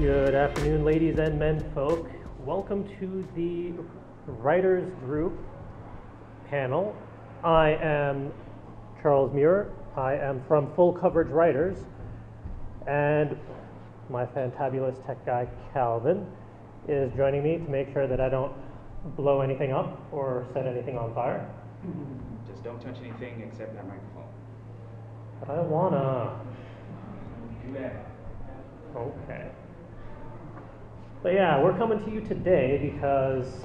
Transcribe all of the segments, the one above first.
Good afternoon, ladies and men folk. Welcome to the Writers Group panel. I am Charles Muir. I am from Full Coverage Writers, and my fantabulous tech guy Calvin is joining me to make sure that I don't blow anything up or set anything on fire. Just don't touch anything except that microphone. But I wanna. Do that. Okay. But yeah, we're coming to you today because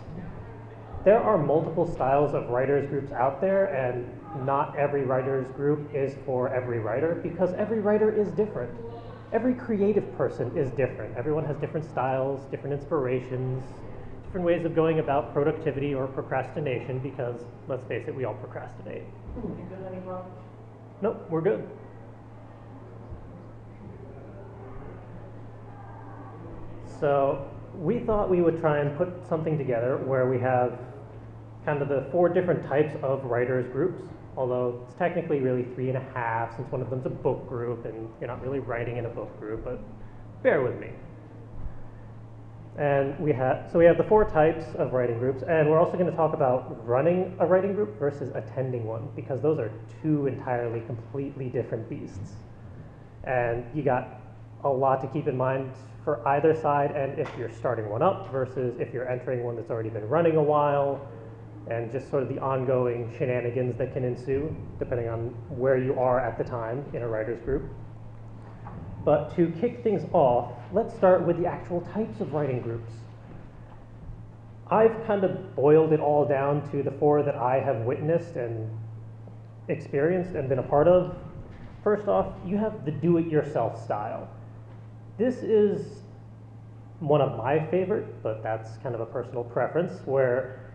there are multiple styles of writers groups out there, and not every writers group is for every writer because every writer is different. Every creative person is different. Everyone has different styles, different inspirations, different ways of going about productivity or procrastination because, let's face it, we all procrastinate. You good, any problems? Nope, we're good. So we thought we would try and put something together where we have kind of the 4 different types of writers groups, although it's technically really 3.5 since one of them's a book group and you're not really writing in a book group, but bear with me. And we have the 4 types of writing groups, and we're also going to talk about running a writing group versus attending one, because those are 2 entirely completely different beasts. And you got a lot to keep in mind for either side, and if you're starting one up versus if you're entering one that's already been running a while, and just sort of the ongoing shenanigans that can ensue depending on where you are at the time in a writer's group. But to kick things off, let's start with the actual types of writing groups. I've kind of boiled it all down to the 4 that I have witnessed and experienced and been a part of. First off, you have the do-it-yourself style. This is one of my favorite, but that's kind of a personal preference, where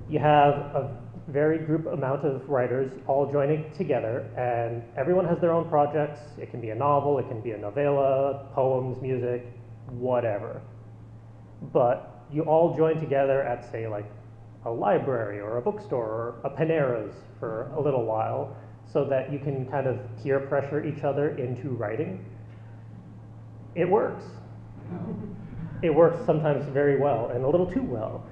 you have a very group amount of writers all joining together, and everyone has their own projects. It can be a novel, it can be a novella, poems, music, whatever. But you all join together at, say, like a library or a bookstore or a Panera's for a little while, so that you can kind of peer pressure each other into writing. It works. It works sometimes very well and a little too well.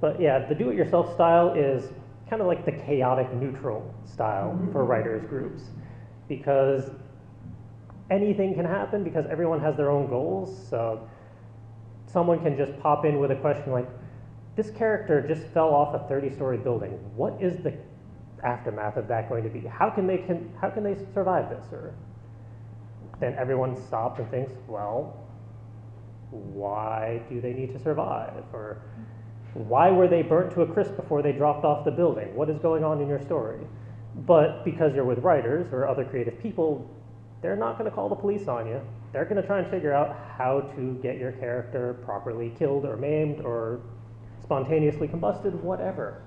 But yeah, the do-it-yourself style is kind of like the chaotic neutral style for writers groups, because anything can happen because everyone has their own goals. So someone can just pop in with a question like, this character just fell off a 30-story building. What is the aftermath of that going to be? How can they survive this? Or then everyone stops and thinks, well, why do they need to survive? Or why were they burnt to a crisp before they dropped off the building? What is going on in your story? But because you're with writers or other creative people, they're not going to call the police on you. They're going to try and figure out how to get your character properly killed or maimed or spontaneously combusted, whatever.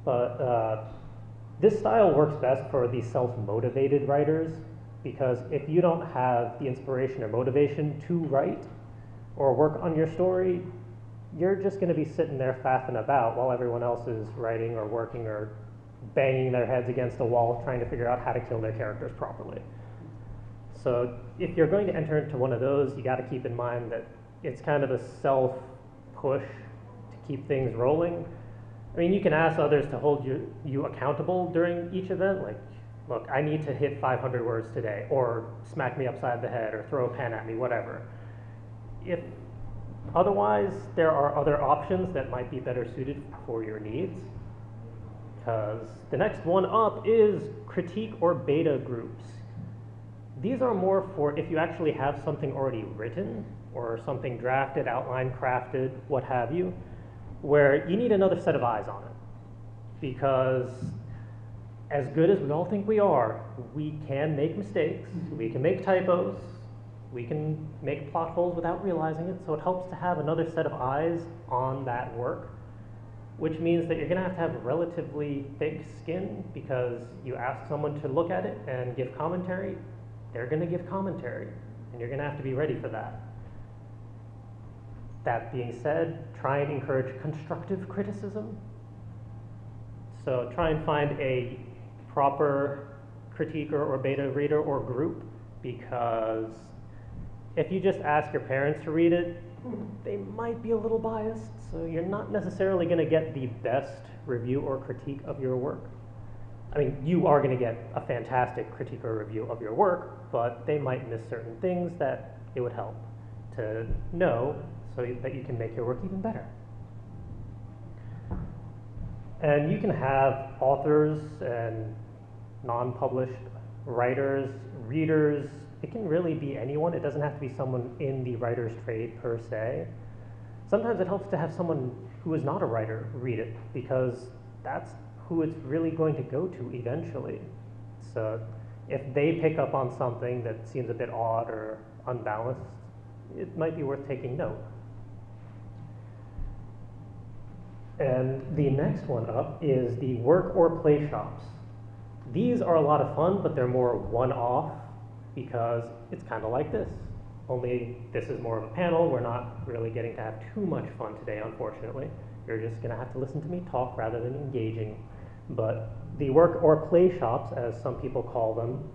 But this style works best for the self-motivated writers, because if you don't have the inspiration or motivation to write or work on your story, you're just going to be sitting there faffing about while everyone else is writing or working or banging their heads against a wall trying to figure out how to kill their characters properly. So if you're going to enter into one of those, you got to keep in mind that it's kind of a self-push to keep things rolling. I mean, you can ask others to hold you accountable during each event, like, look, I need to hit 500 words today, or smack me upside the head, or throw a pen at me, whatever. If otherwise, there are other options that might be better suited for your needs, because the next one up is critique or beta groups. These are more for if you actually have something already written, or something drafted, outlined, crafted, what have you, where you need another set of eyes on it. Because as good as we all think we are, we can make mistakes, we can make typos, we can make plot holes without realizing it, so it helps to have another set of eyes on that work, which means that you're going to have relatively thick skin, because you ask someone to look at it and give commentary, they're going to give commentary, and you're going to have to be ready for that. That being said, try and encourage constructive criticism. So try and find a proper critiquer or beta reader or group, because if you just ask your parents to read it, they might be a little biased, so you're not necessarily going to get the best review or critique of your work. I mean, you are going to get a fantastic critique or review of your work, but they might miss certain things that it would help to know so that you can make your work even better. And you can have authors and non-published writers, readers. It can really be anyone. It doesn't have to be someone in the writer's trade per se. Sometimes it helps to have someone who is not a writer read it, because that's who it's really going to go to eventually. So if they pick up on something that seems a bit odd or unbalanced, it might be worth taking note. And the next one up is the work or play shops. These are a lot of fun, but they're more one-off because it's kind of like this. Only this is more of a panel. We're not really getting to have too much fun today, unfortunately. You're just going to have to listen to me talk rather than engaging. But the work or play shops, as some people call them,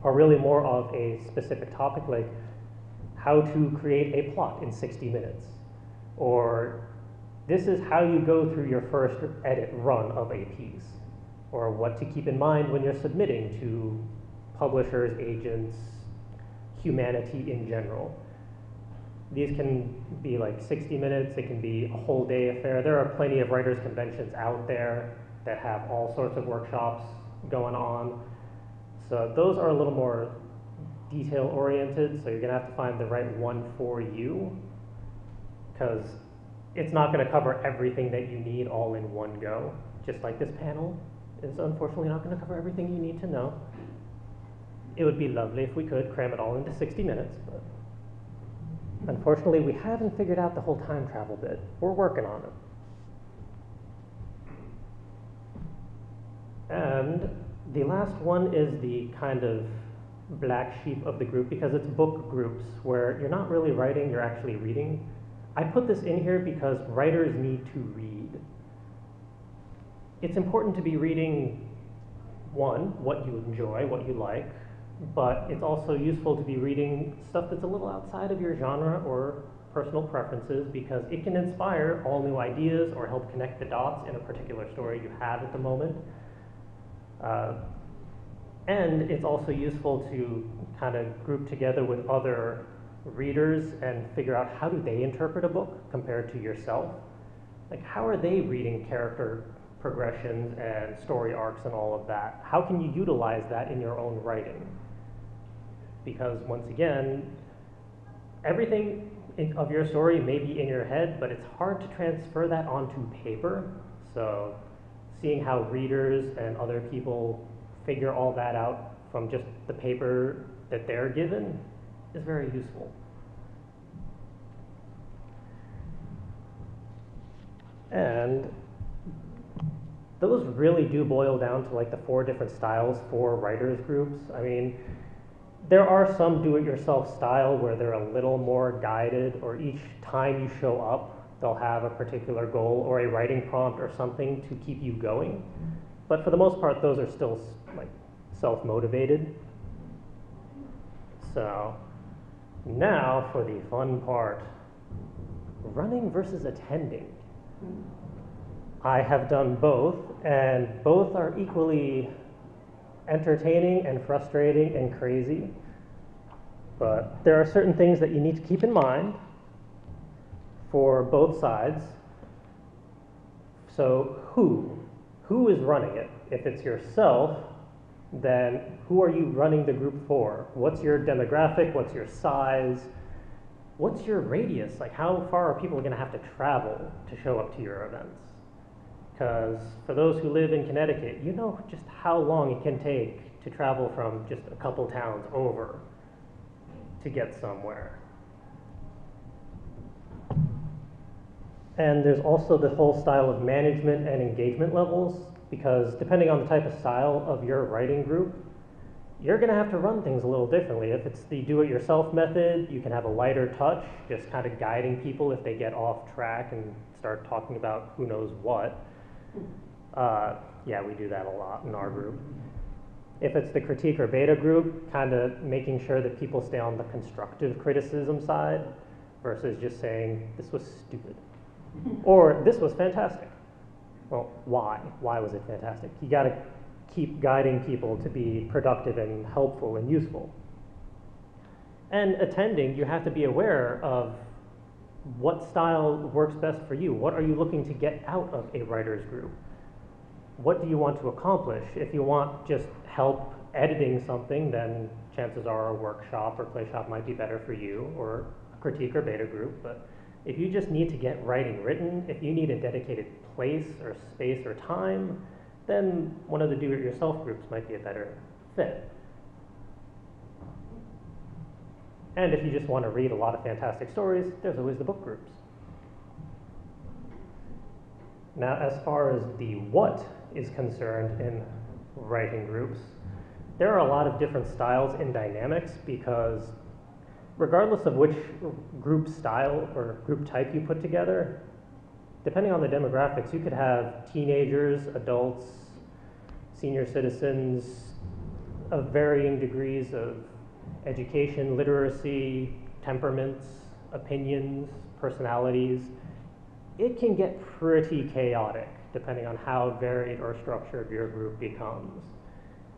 are really more of a specific topic, like how to create a plot in 60 minutes. Or this is how you go through your first edit run of a piece. Or what to keep in mind when you're submitting to publishers, agents, humanity in general. These can be like 60 minutes, it can be a whole day affair. There are plenty of writers' conventions out there that have all sorts of workshops going on. So those are a little more detail-oriented, so you're gonna have to find the right one for you, because it's not gonna cover everything that you need all in one go. Just like this panel is unfortunately not gonna cover everything you need to know. It would be lovely if we could cram it all into 60 minutes, but unfortunately we haven't figured out the whole time travel bit. We're working on it. And the last one is the kind of black sheep of the group, because it's book groups where you're not really writing, you're actually reading. I put this in here because writers need to read. It's important to be reading, one, what you enjoy, what you like, but it's also useful to be reading stuff that's a little outside of your genre or personal preferences, because it can inspire all new ideas or help connect the dots in a particular story you have at the moment. And it's also useful to kind of group together with other readers and figure out how do they interpret a book compared to yourself. Like, how are they reading character progressions and story arcs and all of that? How can you utilize that in your own writing? Because once again, everything of your story may be in your head, but it's hard to transfer that onto paper. So seeing how readers and other people figure all that out from just the paper that they're given is very useful. And those really do boil down to like the 4 different styles for writers groups. I mean, there are some do-it-yourself style where they're a little more guided, or each time you show up, they'll have a particular goal or a writing prompt or something to keep you going. But for the most part, those are still like self-motivated. So now for the fun part, running versus attending. I have done both, and both are equally entertaining and frustrating and crazy. But there are certain things that you need to keep in mind for both sides. So who is running it? If it's yourself, then who are you running the group for? What's your demographic? What's your size? What's your radius? Like, how far are people going to have to travel to show up to your events? Because for those who live in Connecticut, you know just how long it can take to travel from just a couple towns over to get somewhere. And there's also the whole style of management and engagement levels, because depending on the type of style of your writing group, you're going to have to run things a little differently. If it's the do-it-yourself method, you can have a lighter touch, just kind of guiding people if they get off track and start talking about who knows what. Yeah, we do that a lot in our group. If it's the critique or beta group, kind of making sure that people stay on the constructive criticism side versus just saying, this was stupid, or this was fantastic. Well, why? Why was it fantastic? You gotta keep guiding people to be productive and helpful and useful. And attending, you have to be aware of what style works best for you. What are you looking to get out of a writer's group? What do you want to accomplish? If you want just help editing something, then chances are a workshop or play shop might be better for you, or a critique or beta group. But if you just need to get writing written, if you need a dedicated place or space or time, then one of the do-it-yourself groups might be a better fit. And if you just want to read a lot of fantastic stories, there's always the book groups. Now, as far as the what is concerned in writing groups, there are a lot of different styles and dynamics, because regardless of which group style or group type you put together, depending on the demographics, you could have teenagers, adults, senior citizens of varying degrees of education, literacy, temperaments, opinions, personalities. It can get pretty chaotic depending on how varied or structured your group becomes.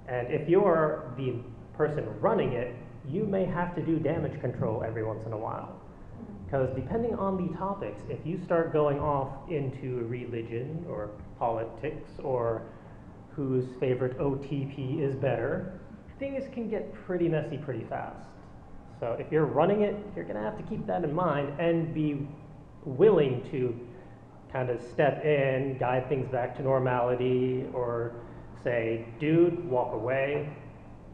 And if you're the person running it, you may have to do damage control every once in a while. Because depending on the topics, if you start going off into religion or politics or whose favorite OTP is better, things can get pretty messy pretty fast. So if you're running it, you're gonna have to keep that in mind and be willing to kind of step in, guide things back to normality, or say, dude, walk away,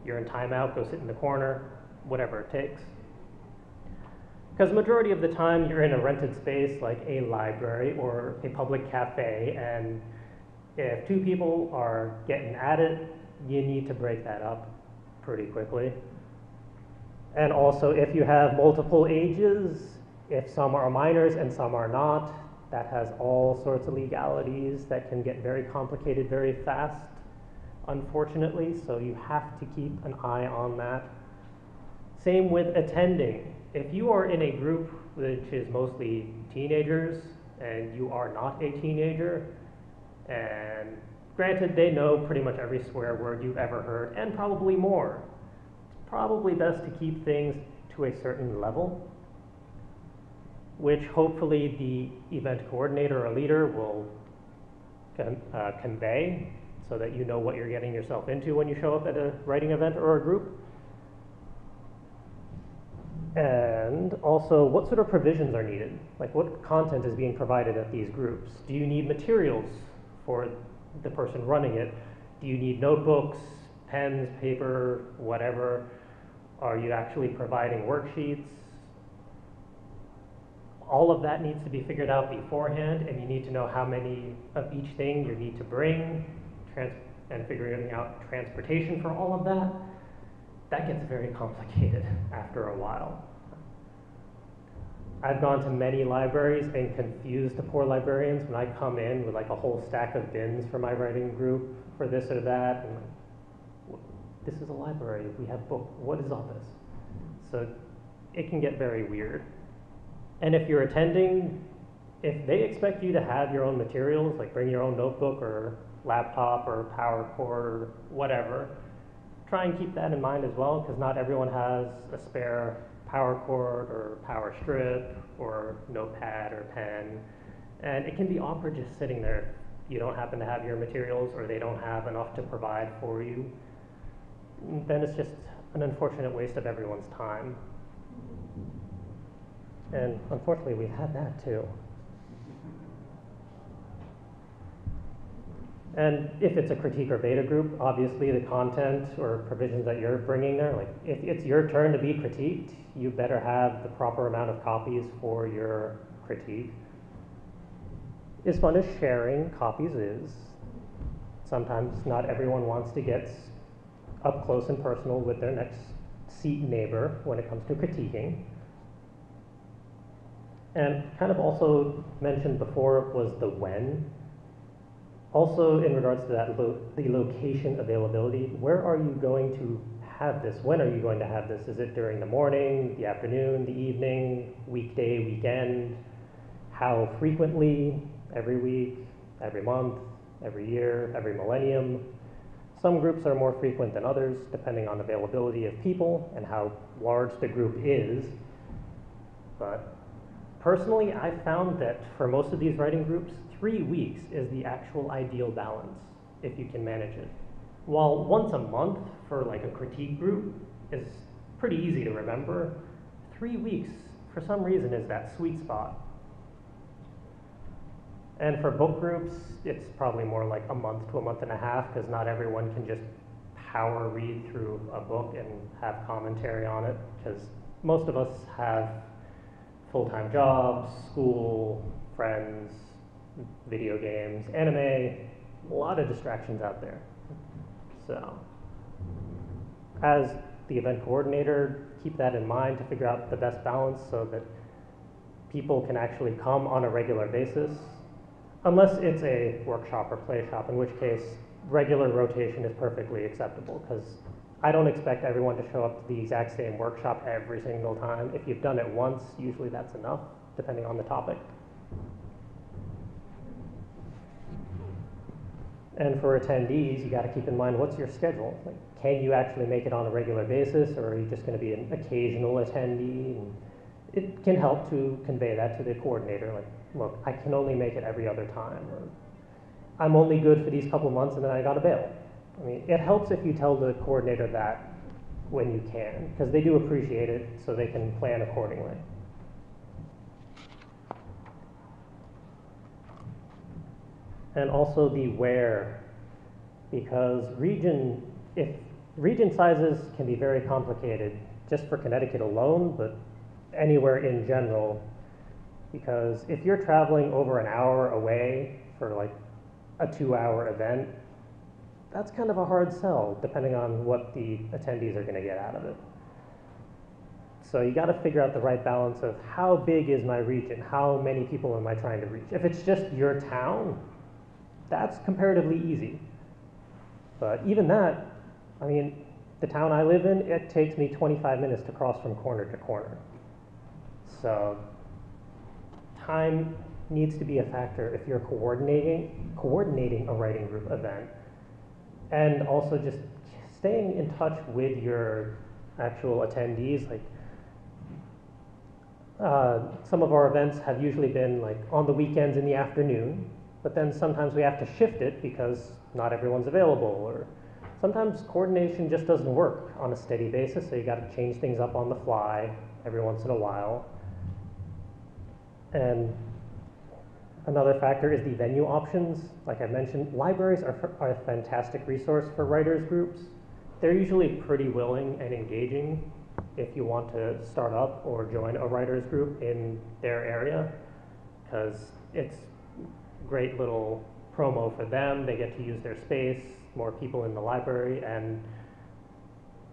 you're in timeout, go sit in the corner, whatever it takes. Because majority of the time you're in a rented space like a library or a public cafe, and if two people are getting at it, you need to break that up pretty quickly. And also, if you have multiple ages, if some are minors and some are not, that has all sorts of legalities that can get very complicated very fast, unfortunately, so you have to keep an eye on that. Same with attending. If you are in a group which is mostly teenagers and you are not a teenager, and granted they know pretty much every swear word you've ever heard and probably more, it's probably best to keep things to a certain level, which hopefully the event coordinator or leader will convey, so that you know what you're getting yourself into when you show up at a writing event or a group. And also, what sort of provisions are needed? Like, what content is being provided at these groups? Do you need materials for the person running it? Do you need notebooks, pens, paper, whatever? Are you actually providing worksheets? All of that needs to be figured out beforehand, and you need to know how many of each thing you need to bring, and figuring out transportation for all of that. That gets very complicated after a while. I've gone to many libraries and confused the poor librarians when I come in with like a whole stack of bins for my writing group for this or that. And like, this is a library, we have books, what is all this? So it can get very weird. And if you're attending, if they expect you to have your own materials, like bring your own notebook or laptop or power cord or whatever, try and keep that in mind as well, because not everyone has a spare power cord or power strip or notepad or pen. And it can be awkward just sitting there if you don't happen to have your materials or they don't have enough to provide for you. Then it's just an unfortunate waste of everyone's time. And unfortunately, we've had that too. And if it's a critique or beta group, obviously the content or provisions that you're bringing there, like if it's your turn to be critiqued, you better have the proper amount of copies for your critique. As fun as sharing copies is, sometimes not everyone wants to get up close and personal with their next seat neighbor when it comes to critiquing. And kind of also mentioned before was the when. Also, in regards to that, the location availability, where are you going to have this? When are you going to have this? Is it during the morning, the afternoon, the evening, weekday, weekend? How frequently? Every week, every month, every year, every millennium? Some groups are more frequent than others, depending on availability of people and how large the group is. But personally, I found that for most of these writing groups, 3 weeks is the actual ideal balance, if you can manage it. While once a month for like a critique group is pretty easy to remember, 3 weeks, for some reason, is that sweet spot. And for book groups, it's probably more like a month to a month and a half, because not everyone can just power read through a book and have commentary on it, because most of us have full-time jobs, school, friends, video games, anime, a lot of distractions out there. So, as the event coordinator, keep that in mind to figure out the best balance so that people can actually come on a regular basis, unless it's a workshop or play shop, in which case regular rotation is perfectly acceptable, because I don't expect everyone to show up to the exact same workshop every single time. If you've done it once, usually that's enough, depending on the topic. And for attendees, you got to keep in mind, what's your schedule? Like, can you actually make it on a regular basis, or are you just going to be an occasional attendee? And it can help to convey that to the coordinator, like, look, I can only make it every other time, or I'm only good for these couple months and then I got to bail. I mean, it helps if you tell the coordinator that when you can, because they do appreciate it, so they can plan accordingly. And also the where, because region sizes can be very complicated just for Connecticut alone, but anywhere in general, because if you're traveling over an hour away for like a 2-hour event, that's kind of a hard sell depending on what the attendees are going to get out of it. So you got to figure out the right balance of how big is my region, how many people am I trying to reach. If it's just your town, that's comparatively easy. But even that, I mean, the town I live in, it takes me 25 minutes to cross from corner to corner. So time needs to be a factor if you're coordinating a writing group event, and also just staying in touch with your actual attendees. Like some of our events have usually been like on the weekends in the afternoon, but then sometimes we have to shift it because not everyone's available, or sometimes coordination just doesn't work on a steady basis, so you got to change things up on the fly every once in a while. And another factor is the venue options. Like I mentioned, libraries are a fantastic resource for writers groups. They're usually pretty willing and engaging if you want to start up or join a writers group in their area, because it's great little promo for them. They get to use their space, more people in the library, and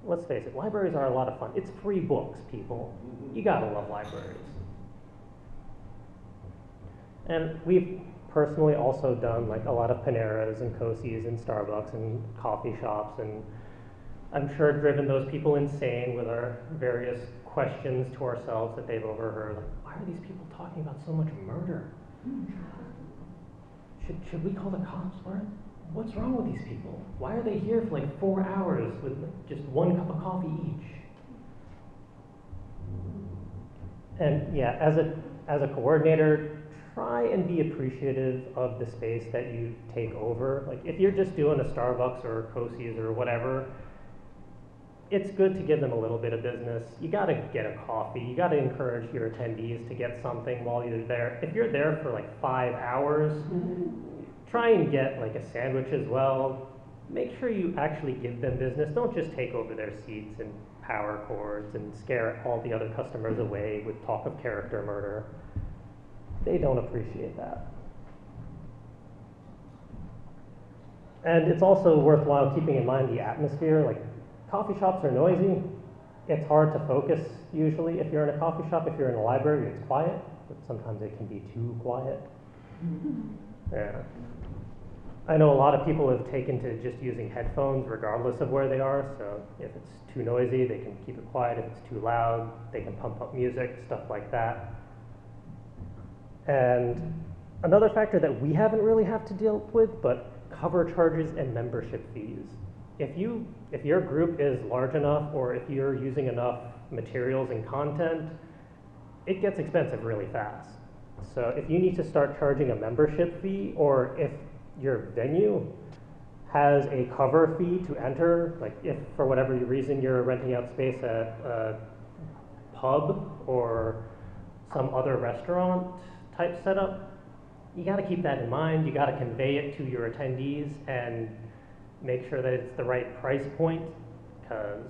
let's face it, libraries are a lot of fun. It's free books, people. You gotta love libraries. And we've personally also done like a lot of Paneras and Kosi's and Starbucks and coffee shops, and I'm sure driven those people insane with our various questions to ourselves that they've overheard. Like, why are these people talking about so much murder? Should we call the cops? What's wrong with these people? Why are they here for like 4 hours with just 1 cup of coffee each? And yeah, as a coordinator, try and be appreciative of the space that you take over. Like if you're just doing a Starbucks or a Kosi's or whatever, it's good to give them a little bit of business. You gotta get a coffee. You gotta encourage your attendees to get something while you're there. If you're there for like 5 hours, try and get like a sandwich as well. Make sure you actually give them business. Don't just take over their seats and power cords and scare all the other customers away with talk of character murder. They don't appreciate that. And it's also worthwhile keeping in mind the atmosphere. Like coffee shops are noisy. It's hard to focus usually if you're in a coffee shop. If you're in a library, it's quiet, but sometimes it can be too quiet. Yeah. I know a lot of people have taken to just using headphones regardless of where they are, so if it's too noisy, they can keep it quiet. If it's too loud, they can pump up music, stuff like that. And another factor that we haven't really had to deal with, but cover charges and membership fees. If your group is large enough, or if you're using enough materials and content, it gets expensive really fast. So if you need to start charging a membership fee, or if your venue has a cover fee to enter, like if for whatever reason you're renting out space at a pub or some other restaurant type setup, you got to keep that in mind. You got to convey it to your attendees and make sure that it's the right price point, because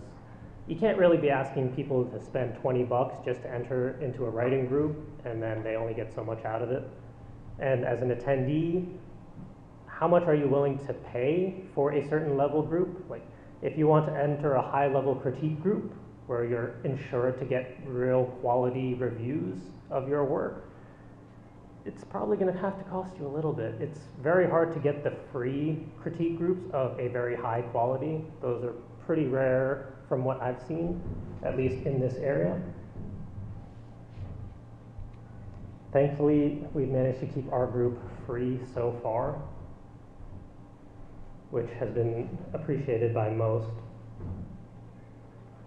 you can't really be asking people to spend 20 bucks just to enter into a writing group and then they only get so much out of it. And as an attendee, how much are you willing to pay for a certain level group? Like if you want to enter a high level critique group where you're ensured to get real quality reviews of your work, it's probably going to have to cost you a little bit. It's very hard to get the free critique groups of a very high quality. Those are pretty rare from what I've seen, at least in this area. Thankfully, we've managed to keep our group free so far, which has been appreciated by most.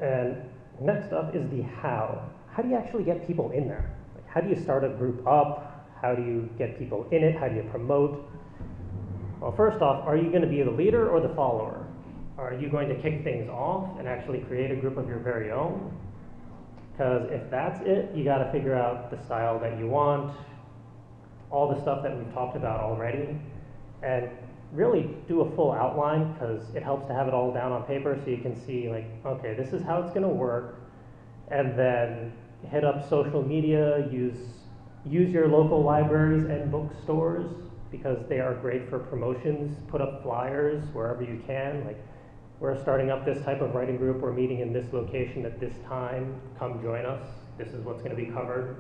And next up is the how. How do you actually get people in there? Like, how do you start a group up? How do you get people in it? How do you promote? Well, first off, are you going to be the leader or the follower? Are you going to kick things off and actually create a group of your very own? Because if that's it, you got to figure out the style that you want, all the stuff that we've talked about already, and really do a full outline, because it helps to have it all down on paper so you can see, like, okay, this is how it's going to work, and then hit up social media, use your local libraries and bookstores, because they are great for promotions. Put up flyers wherever you can, like, we're starting up this type of writing group, we're meeting in this location at this time, come join us, this is what's going to be covered.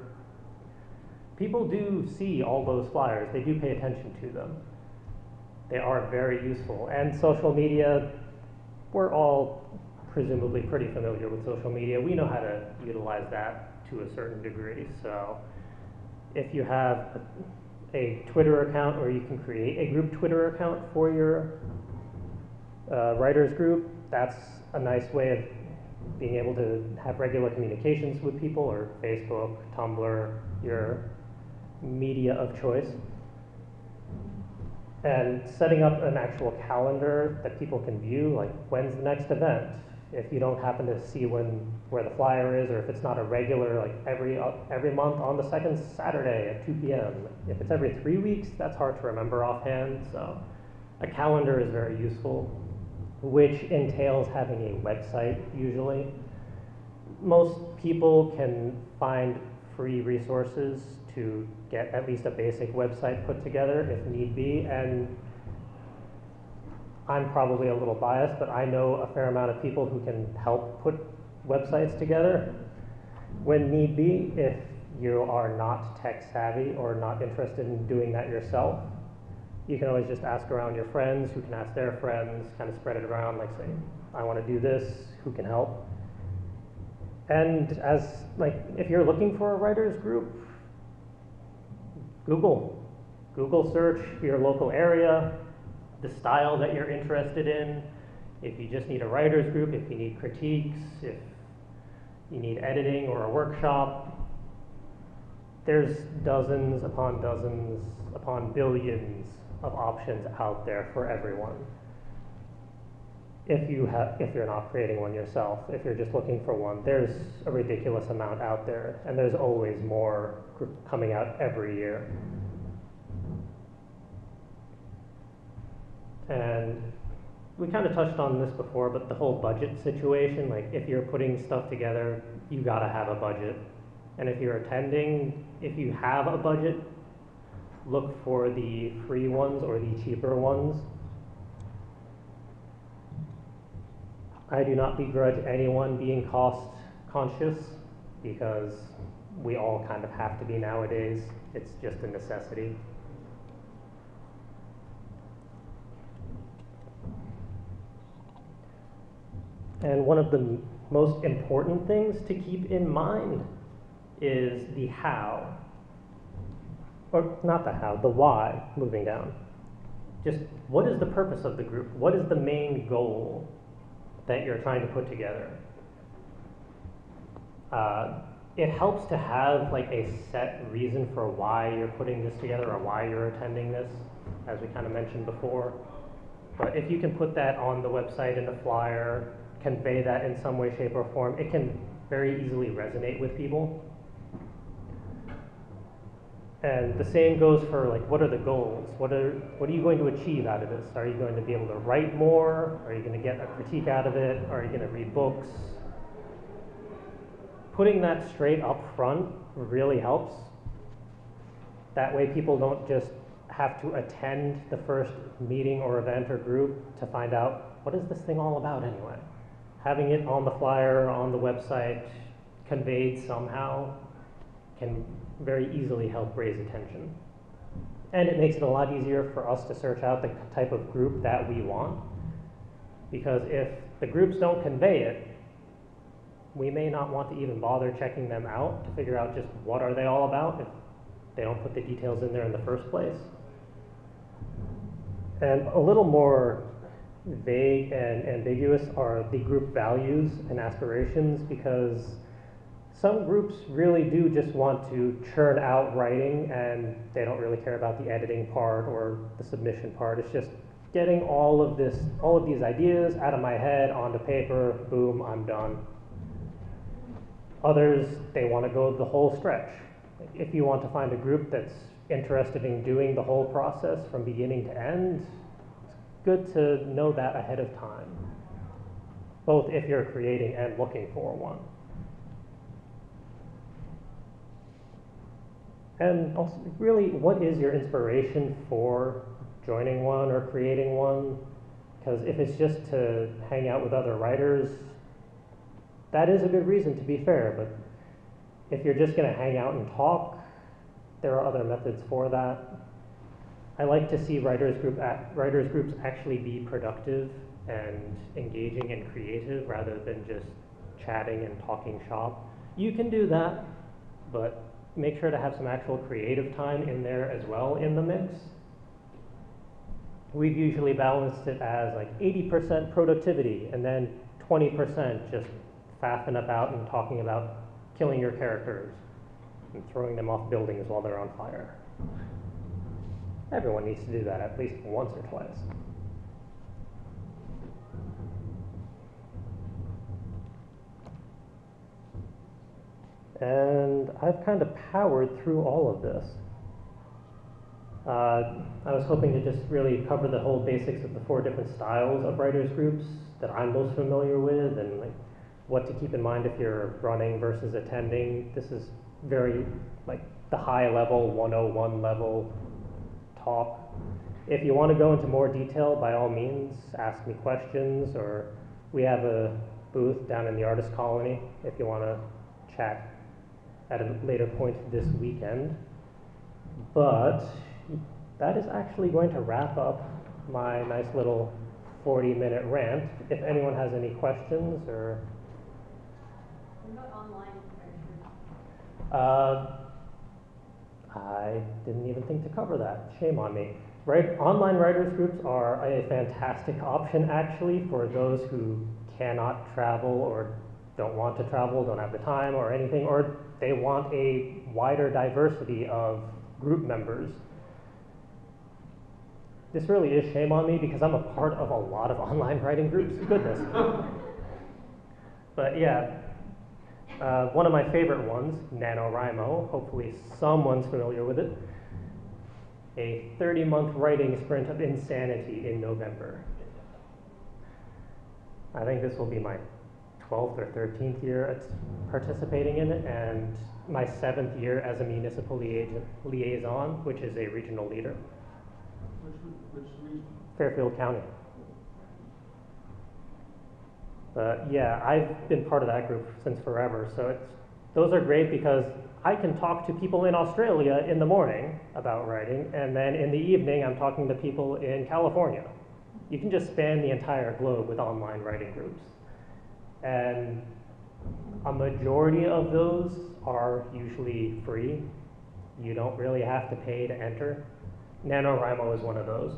People do see all those flyers, they do pay attention to them. They are very useful. And social media, we're all presumably pretty familiar with social media. We know how to utilize that to a certain degree. So if you have a Twitter account, or you can create a group Twitter account for your writers group, that's a nice way of being able to have regular communications with people, or Facebook, Tumblr, your media of choice. And setting up an actual calendar that people can view, like when's the next event? If you don't happen to see where the flyer is, or if it's not a regular, like every month on the second Saturday at 2 p.m. If it's every 3 weeks, that's hard to remember offhand. So a calendar is very useful, which entails having a website usually. Most people can find free resources to get at least a basic website put together if need be, and I'm probably a little biased, but I know a fair amount of people who can help put websites together when need be, if you are not tech savvy or not interested in doing that yourself. You can always just ask around your friends, who can ask their friends, kind of spread it around, like say, I want to do this, who can help? And if you're looking for a writers group, Google search your local area, the style that you're interested in. If you just need a writers group, if you need critiques, if you need editing or a workshop, there's dozens upon billions of options out there for everyone. If you're not creating one yourself, if you're just looking for one, there's a ridiculous amount out there, and there's always more coming out every year. And we kind of touched on this before, but the whole budget situation, like if you're putting stuff together, you gotta have a budget. And if you're attending, if you have a budget, look for the free ones or the cheaper ones. I do not begrudge anyone being cost conscious, because we all kind of have to be nowadays. It's just a necessity. And one of the most important things to keep in mind is the how. Or not the how, the why, moving down. Just what is the purpose of the group? What is the main goal that you're trying to put together? It helps to have like a set reason for why you're putting this together or why you're attending this, as we kind of mentioned before. But if you can put that on the website in a flyer, convey that in some way, shape, or form, it can very easily resonate with people. And the same goes for like, what are the goals? What are you going to achieve out of this? Are you going to be able to write more? Are you going to get a critique out of it? Are you going to read books? Putting that straight up front really helps. That way people don't just have to attend the first meeting or event or group to find out, what is this thing all about anyway? Having it on the flyer, on the website, conveyed somehow can very easily help raise attention. And it makes it a lot easier for us to search out the type of group that we want. Because if the groups don't convey it, we may not want to even bother checking them out to figure out just what are they all about if they don't put the details in there in the first place. And a little more vague and ambiguous are the group values and aspirations, because some groups really do just want to churn out writing and they don't really care about the editing part or the submission part. It's just getting all of these ideas out of my head onto paper, boom, I'm done. Others, they want to go the whole stretch. If you want to find a group that's interested in doing the whole process from beginning to end, it's good to know that ahead of time, both if you're creating and looking for one. And also, really, what is your inspiration for joining one or creating one? Because if it's just to hang out with other writers, that is a good reason, to be fair, but if you're just going to hang out and talk, there are other methods for that. I like to see writers groups actually be productive and engaging and creative rather than just chatting and talking shop. You can do that, but make sure to have some actual creative time in there as well in the mix. We've usually balanced it as like 80% productivity and then 20% just faffing about and talking about killing your characters and throwing them off buildings while they're on fire. Everyone needs to do that at least once or twice. And I've kind of powered through all of this. I was hoping to just really cover the whole basics of the 4 different styles of writers groups that I'm most familiar with, and like what to keep in mind if you're running versus attending. This is very like the high level, 101 level talk. If you want to go into more detail, by all means, ask me questions, or we have a booth down in the artist colony if you want to chat at a later point this weekend. But that is actually going to wrap up my nice little 40-minute rant. If anyone has any questions or... What about online writers? I didn't even think to cover that. Shame on me. Right, online writers groups are a fantastic option actually for those who cannot travel or don't want to travel, don't have the time or anything, or they want a wider diversity of group members. This really is shame on me because I'm a part of a lot of online writing groups, goodness. But yeah, one of my favorite ones, NaNoWriMo, hopefully someone's familiar with it, a 30-month writing sprint of insanity in November. I think this will be my 12th or 13th year at participating in it, and my 7th year as a municipal liaison, which is a regional leader. Which region? Fairfield County. But yeah, I've been part of that group since forever, so those are great because I can talk to people in Australia in the morning about writing, and then in the evening I'm talking to people in California. You can just span the entire globe with online writing groups. And a majority of those are usually free. You don't really have to pay to enter. NaNoWriMo is one of those.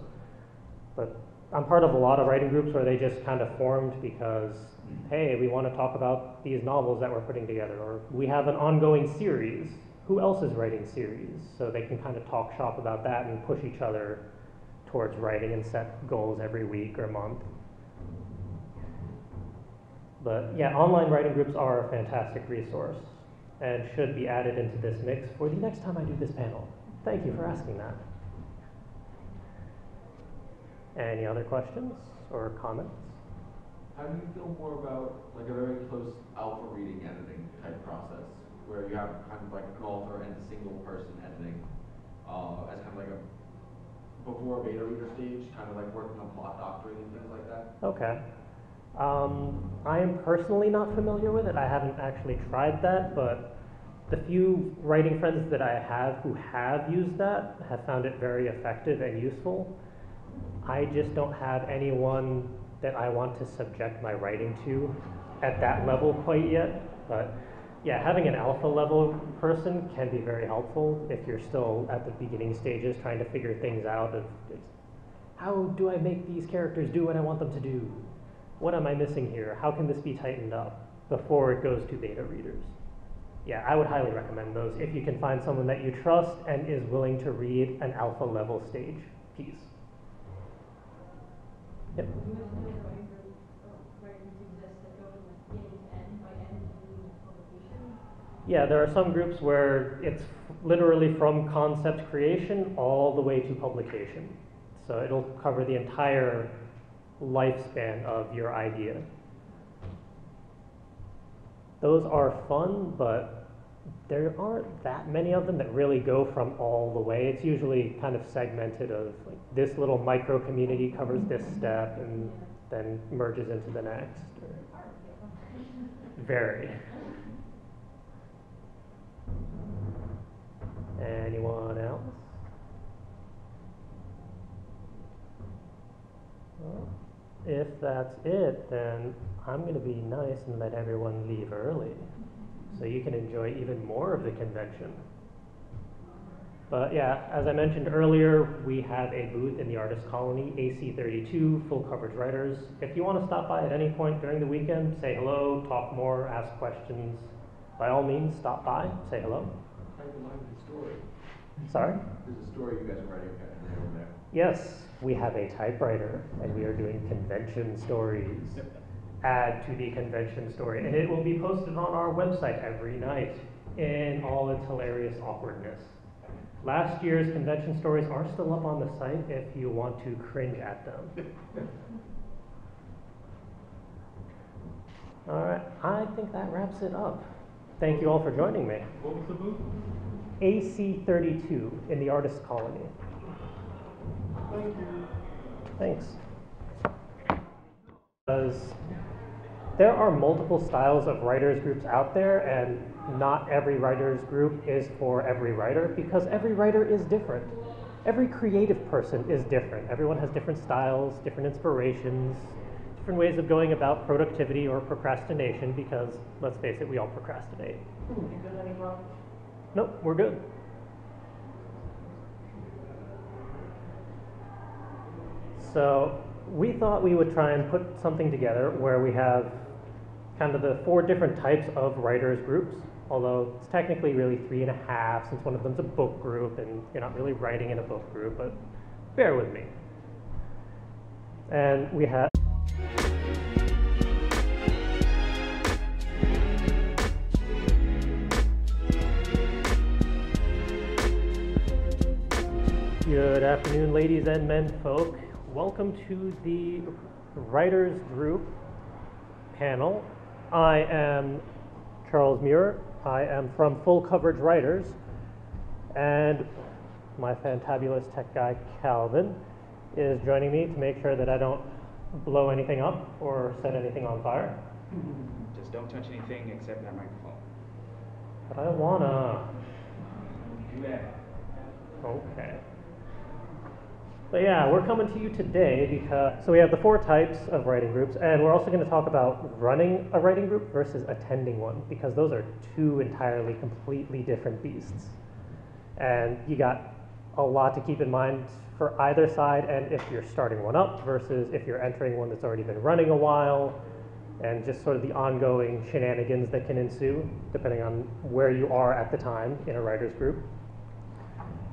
But I'm part of a lot of writing groups where they just kind of formed because, hey, we want to talk about these novels that we're putting together, or we have an ongoing series. Who else is writing series? So they can kind of talk shop about that and push each other towards writing and set goals every week or month. But yeah, online writing groups are a fantastic resource and should be added into this mix for the next time I do this panel. Thank you for asking that. Any other questions or comments? How do you feel more about like a very close alpha reading editing type process, where you have kind of like an author and a single person editing as kind of like a before beta reader stage, kind of like working on plot doctoring and things like that? Okay. I am personally not familiar with it. I haven't actually tried that, but the few writing friends that I have who have used that have found it very effective and useful. I just don't have anyone that I want to subject my writing to at that level quite yet. But yeah, having an alpha level person can be very helpful if you're still at the beginning stages trying to figure things out of how do I make these characters do what I want them to do? What am I missing here? How can this be tightened up before it goes to beta readers? Yeah, I would highly recommend those if you can find someone that you trust and is willing to read an alpha level stage piece. Yep. You mentioned that writing groups exist that go from like beginning to end, by end meaning publication. Yeah, there are some groups where it's literally from concept creation all the way to publication. So it'll cover the entire lifespan of your idea. Those are fun, but there aren't that many of them that really go from all the way. It's usually kind of segmented of like this little micro community covers this step and then merges into the next. Very. Anyone else? Well, if that's it, then I'm going to be nice and let everyone leave early so you can enjoy even more of the convention. But yeah, as I mentioned earlier, we have a booth in the Artist Colony, AC32, full coverage writers. If you want to stop by at any point during the weekend, say hello, talk more, ask questions, by all means, stop by, say hello. Type in line the story. Sorry? There's a story you guys are writing over there. Yes, we have a typewriter, and we are doing convention stories. Add to the convention story, and it will be posted on our website every night in all its hilarious awkwardness. Last year's convention stories are still up on the site if you want to cringe at them. All right, I think that wraps it up. Thank you all for joining me. What was the booth? AC32 in the Artist Colony. Thank you. Thanks. There are multiple styles of writers groups out there, and not every writers group is for every writer because every writer is different. Every creative person is different. Everyone has different styles, different inspirations, different ways of going about productivity or procrastination because, let's face it, we all procrastinate. You got any problems? Nope, we're good. So we thought we would try and put something together where we have kind of the 4 different types of writers groups, although it's technically really 3.5 since one of them's a book group and you're not really writing in a book group, but bear with me. And we have Good afternoon, ladies and men folk. Welcome to the Writers Group panel. I am Charles Muir. I am from Full Coverage Writers, and my fantabulous tech guy, Calvin, is joining me to make sure that I don't blow anything up or set anything on fire. Just don't touch anything except that microphone. But I wanna. Do that. Okay. But yeah, we're coming to you today because, so we have the 4 types of writing groups, and we're also going to talk about running a writing group versus attending one, because those are 2 entirely, completely different beasts. And you got a lot to keep in mind for either side, and if you're starting one up versus if you're entering one that's already been running a while, and just sort of the ongoing shenanigans that can ensue, depending on where you are at the time in a writer's group.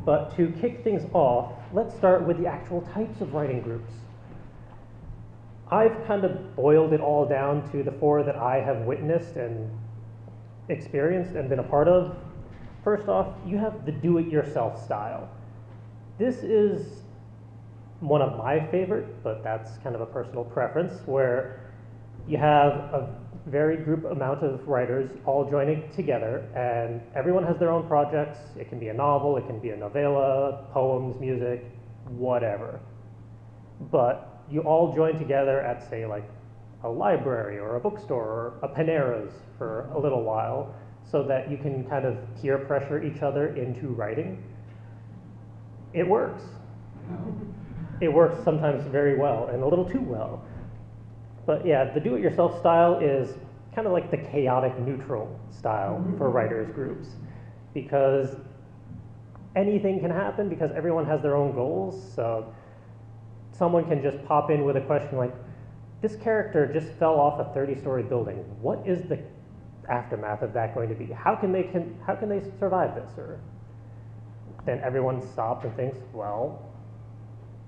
But to kick things off, let's start with the actual types of writing groups. I've kind of boiled it all down to the 4 that I have witnessed and experienced and been a part of. First off, you have the do-it-yourself style. This is one of my favorite, but that's kind of a personal preference, where you have a very group amount of writers all joining together, and everyone has their own projects. It can be a novel, it can be a novella, poems, music, whatever. But you all join together at, say, like a library or a bookstore or a Panera's for a little while, so that you can kind of peer pressure each other into writing. It works. It works sometimes very well and a little too well. But yeah, the do-it-yourself style is kind of like the chaotic neutral style for writers groups, because anything can happen because everyone has their own goals. So someone can just pop in with a question like, this character just fell off a 30-story building. What is the aftermath of that going to be? How can they survive this? Or then everyone stops and thinks, well,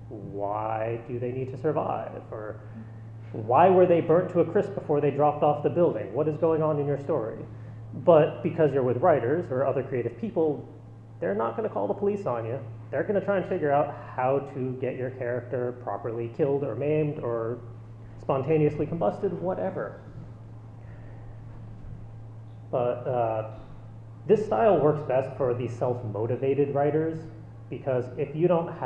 why do they need to survive? Or why were they burnt to a crisp before they dropped off the building? What is going on in your story? But because you're with writers or other creative people, they're not going to call the police on you. They're going to try and figure out how to get your character properly killed or maimed or spontaneously combusted, whatever. But this style works best for the self-motivated writers, because if you don't have